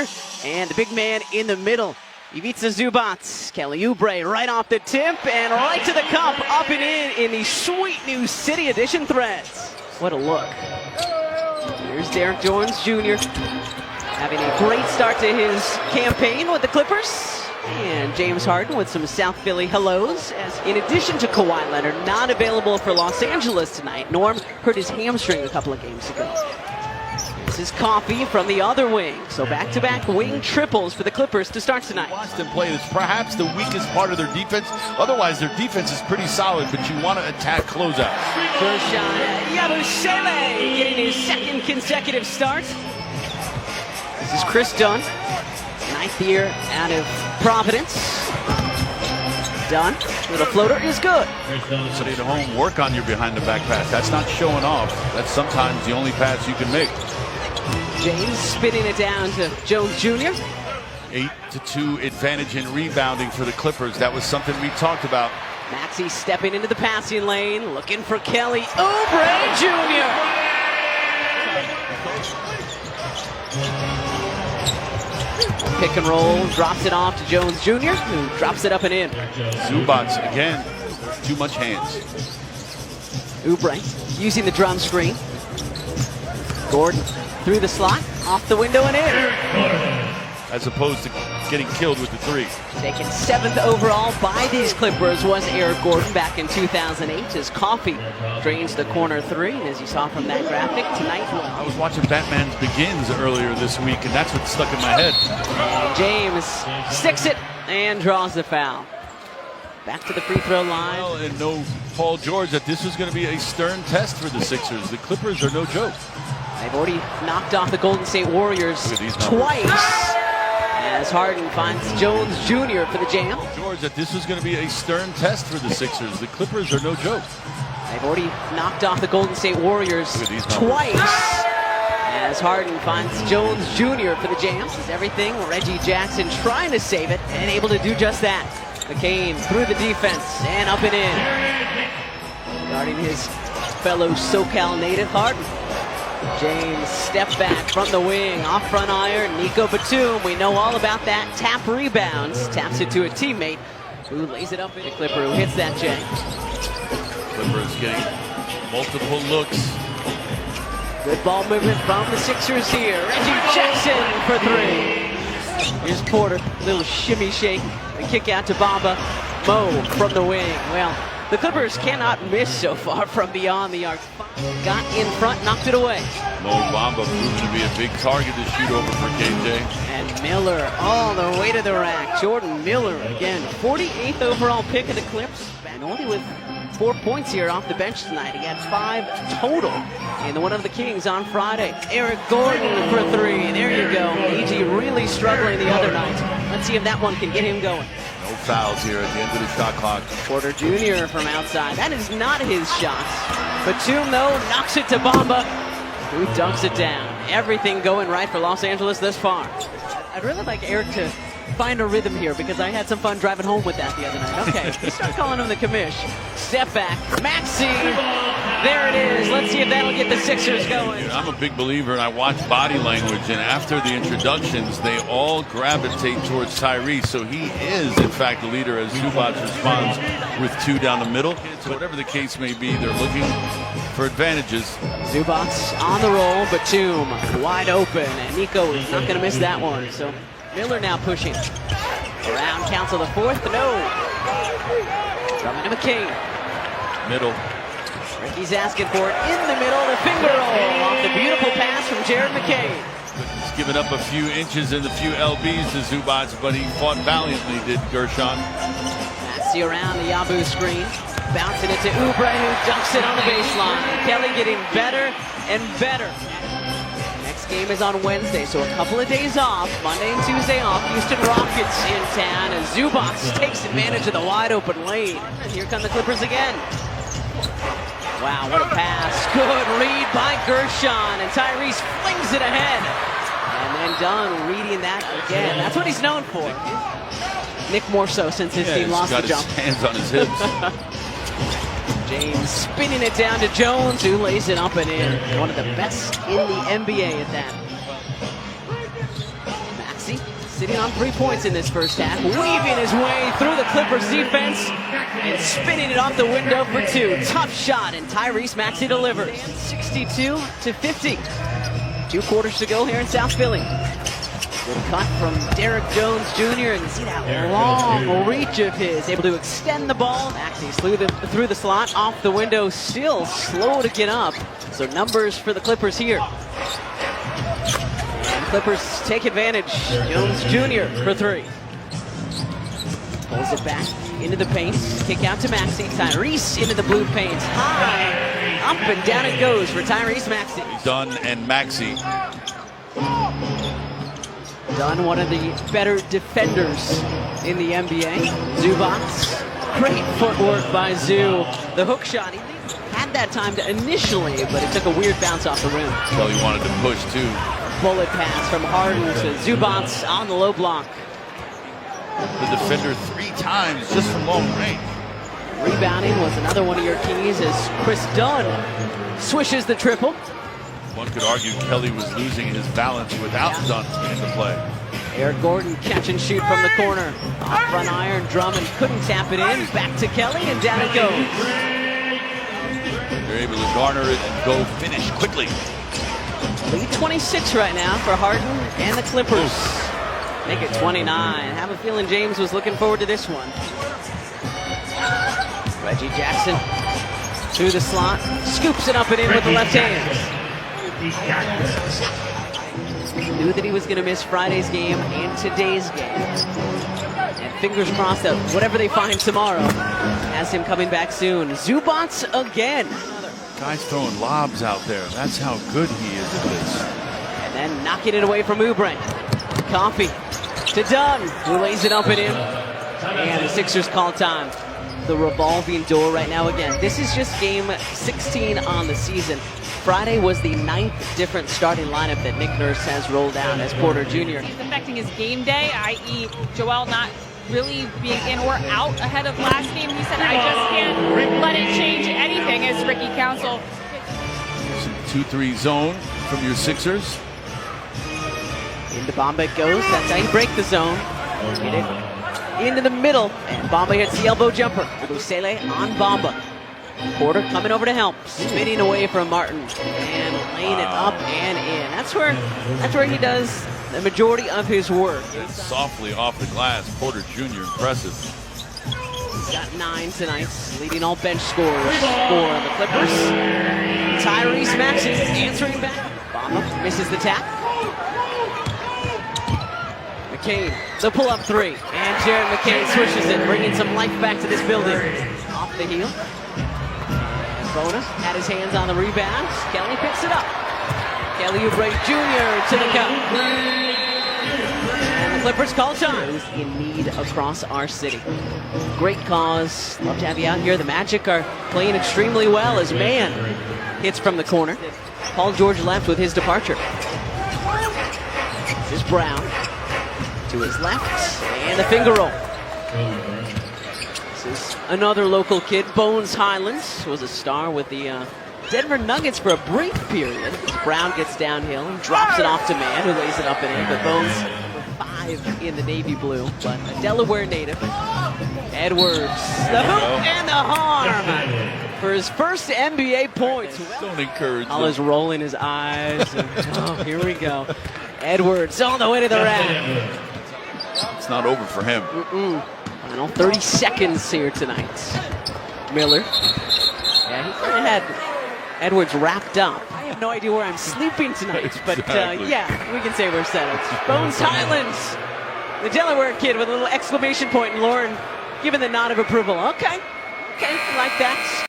Jr. and the big man in the middle. Ivica Zubac, Kelly Oubre right off the tip and right to the cup, up and in the sweet new City Edition threads. What a look. Here's Derek Jones Jr. having a great start to his campaign with the Clippers. And James Harden with some South Philly hellos. As in addition to Kawhi Leonard, not available for Los Angeles tonight. Norm hurt his hamstring a couple of games ago. This is Coffey from the other wing. So back-to-back wing triples for the Clippers to start tonight. Watch them play. It's perhaps the weakest part of their defense. Otherwise, their defense is pretty solid, but you want to attack closeouts. First shot, Yabusele getting his second consecutive start. This is Chris Dunn, 9th year out of Providence. Dunn, little floater is good. Somebody at home, work on your behind-the-back pass. That's not showing off. That's sometimes the only pass you can make. James spinning it down to Jones Jr. 8-2 advantage in rebounding for the Clippers. That was something we talked about. Maxey stepping into the passing lane, looking for Kelly Oubre Jr. Pick and roll, drops it off to Jones Jr., who drops it up and in. Zubac, again, too much hands. Oubre using the drum screen. Gordon through the slot, off the window and in. As opposed to getting killed with the three. Taken 7th overall by these Clippers was Eric Gordon back in 2008 as Coffey drains the corner three. And as you saw from that graphic tonight. I was watching Batman's Begins earlier this week, and that's what stuck in my head. And James sticks it and draws the foul. Back to the free throw line. Well, and no Paul George that this was going to be a stern test for the Sixers. The Clippers are no joke. They've already knocked off the Golden State Warriors twice. As Harden finds Jones Jr. for the jam. George, that this was going to be a stern test for the Sixers. The Clippers are no joke. They've already knocked off the Golden State Warriors twice. As Harden finds Jones Jr. for the jam. Is everything. Reggie Jackson trying to save it and able to do just that. McCain through the defense and up and in. Guarding his fellow SoCal native Harden. James step back from the wing, off front iron, Nico Batum. We know all about that. Tap rebounds, taps it to a teammate who lays it up in the Clipper who hits that Jay. Clippers getting multiple looks. Good ball movement from the Sixers here. Reggie Jackson for three. Here's Porter, little shimmy shake, the kick out to Bamba. Mo from the wing. Well, the Clippers cannot miss so far from beyond the arc. Got in front, knocked it away. Mo Bamba proved to be a big target to shoot over for KJ. And Miller all the way to the rack. Jordan Miller again, 48th overall pick of the Clips. And only with 4 points here off the bench tonight. He had 5 total in the one of the Kings on Friday. Eric Gordon for three. There you go. AG really struggling the other night. Let's see if that one can get him going. No fouls here at the end of the shot clock. Porter Jr. from outside. That is not his shot. Batum, though, knocks it to Bamba, who dunks it down. Everything going right for Los Angeles thus far. I'd really like Eric to find a rhythm here because I had some fun driving home with that the other night. Okay, let's start calling him the commish. Step back. Maxey. There it is. Let's see if that'll get the Sixers going. I'm a big believer, and I watch body language, and after the introductions, they all gravitate towards Tyrese. So he is, in fact, the leader as Zubac responds with 2 down the middle. So whatever the case may be, they're looking for advantages. Zubac on the roll. Batum wide open, and Nico is not going to miss that one. So Miller now pushing. Around counts on the fourth, but no. Drummond to McCain. Middle. Ricky's asking for it in the middle. The finger roll off the beautiful pass from Jared McCain. He's given up a few inches and a few LBs to Zubac, but he fought valiantly, did Gershon. Maxey around the Yabu screen. Bouncing it to Oubre, who dunks it on the baseline. Kelly getting better and better. Next game is on Wednesday, so a couple of days off. Monday and Tuesday off. Houston Rockets in town, and Zubac takes advantage of the wide open lane. And here come the Clippers again. Wow, what a pass. Good read by Gershon, and Tyrese flings it ahead. And then Dunn reading that again. That's what he's known for. Nick more so since his team lost the jump. He's got his hands on his hips. James spinning it down to Jones, who lays it up and in. One of the best in the NBA at that. sitting on 3 points in this first half, weaving his way through the Clippers defense and spinning it off the window for 2. Tough shot, and Tyrese Maxey delivers. 62-50. 2 quarters to go here in South Philly. Good cut from Derek Jones Jr. and see that long reach of his. Able to extend the ball. Maxey through the slot, off the window, still slow to get up. So numbers for the Clippers here. And Clippers take advantage. Jones Jr. for 3. Pulls it back into the paint. Kick out to Maxey. Tyrese into the blue paint. High. Up and down it goes for Tyrese Maxey. Dunn and Maxey. Dunn, one of the better defenders in the NBA. Zubac, great footwork by Zoo. The hook shot, he had that time to initially, but it took a weird bounce off the rim. Kelly wanted to push too. Bullet pass from Harden to Zubac on the low block. The defender 3 times just from long range. Rebounding was another one of your keys as Chris Dunn swishes the triple. One could argue Kelly was losing his balance without Dunn into play. Eric Gordon catch and shoot from the corner. Off front iron, Drummond couldn't tap it in. Back to Kelly and down it goes. They're able to garner it and go finish quickly. Lead 26 right now for Harden and the Clippers. Make it 29. Have a feeling James was looking forward to this one. Reggie Jackson through the slot. Scoops it up and in with the left hand. Knew that he was going to miss Friday's game and today's game. And fingers crossed that whatever they find tomorrow has him coming back soon. Zubac again. Guys throwing lobs out there. That's how good he is at this. And then knocking it away from Oubre. Coffey to Dunn, who lays it up and in. And the Sixers call time. The revolving door right now again. This is just game 16 on the season. Friday was the 9th different starting lineup that Nick Nurse has rolled out as Porter Jr. He's affecting his game day, i.e. Joel not really being in or out ahead of last game. He said, I just can't let it change anything, as Ricky Council. Some 2-3 zone from your Sixers. Into Bamba it goes. That's how you break the zone. Get it into the middle. And Bamba hits the elbow jumper. Yabusele on Bamba. Porter coming over to help, spinning away from Martin and laying it up and in. That's where he does the majority of his work. Softly off the glass, Porter Jr. impressive. He's got 9 tonight, leading all bench scorers for the Clippers. Tyrese Maxey answering back. Bamba misses the tap. McCain, the pull-up 3, and Jared McCain swishes it, bringing some life back to this building. Off the heel. Bona had his hands on the rebound. Kelly picks it up. Kelly Oubre Jr. to the cup. And the Clippers call time. In need across our city. Great cause. Love to have you out here. The Magic are playing extremely well as Mann hits from the corner. Paul George left with his departure. This is Brown to his left. And the finger roll. This is another local kid, Bones Hyland, was a star with the Denver Nuggets for a brief period. Brown gets downhill and drops it off to Mann, who lays it up and in. But Bones 5 in the navy blue, but a Delaware native. Edwards, the hoop and the harm for his first NBA points. Don't encourage All is rolling his eyes. And, oh, here we go. Edwards on the way to the rack. It's not over for him. Final 30 seconds here tonight. Miller. Yeah, he kind of had Edwards wrapped up. I have no idea where I'm sleeping tonight, but yeah, we can say we're settled. Bones Hyland, the Delaware kid with a little exclamation point, and Lauren giving the nod of approval. Okay, like that.